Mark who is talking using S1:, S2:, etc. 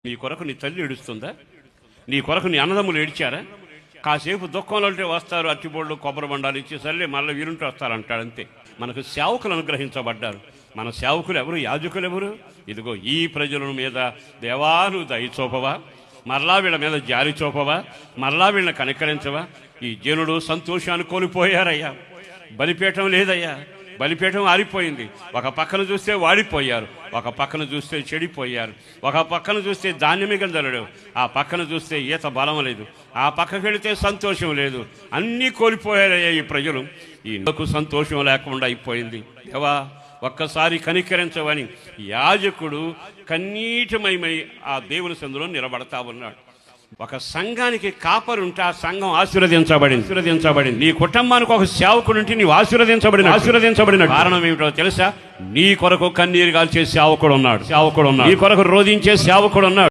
S1: నీ కొరకు నీ తల్లి ఏడుస్తుందా? నీ కొరకు నీ అన్నదమ్ములు ఏడ్చారా? కాసేపు దుఃఖంలో ఉంటే వస్తారు, అచ్చిబోళ్ళు కొబ్బరి బండాలు ఇచ్చి సర్లే మళ్ళీ వీరుంటూ వస్తారంటాడు, అంతే. మనకు సేవకులు అనుగ్రహించబడ్డారు. మన సేవకులు ఎవరు? యాజకులు ఎవరు? ఇదిగో ఈ ప్రజల మీద దేవాను దయ చూపవా? మరలా వీళ్ళ మీద జారి చూపవా? మరలా వీళ్ళని కనికరించవా? ఈ జనుడు సంతోషాన్ని కోల్పోయారయ్యా. బలిపీఠం లేదయ్యా. బలిపీఠం ఆరిపోయింది. ఒక పక్కన చూస్తే వాడిపోయారు, ఒక పక్కన చూస్తే చెడిపోయారు, ఒక పక్కన చూస్తే ధాన్యమే గంజలడు, ఆ పక్కన చూస్తే ఈత బలం లేదు, ఆ పక్కకి వెళితే సంతోషం లేదు. అన్నీ కోల్పోయారయ్యా ఈ ప్రజలు. ఈ నాకు సంతోషం లేకుండా అయిపోయింది. దేవా ఒక్కసారి కనికరించవని యాజకుడు కన్నీటిమయమై ఆ దేవుని సందులో నిలబడతా ఉన్నాడు. ఒక సంఘానికి కాపరి ఉంటే ఆ సంఘం ఆశీర్వదించబడింది. నీ కుటుంబానికి ఒక సేవకుడు ఉంటే నీవు ఆశీర్వదించబడిన కారణం ఏమిటో తెలుసా? నీ కొరకు కన్నీరు కాల్చే సేవకుడు ఉన్నాడు. నీ కొరకు రోధించే సేవకుడు ఉన్నాడు.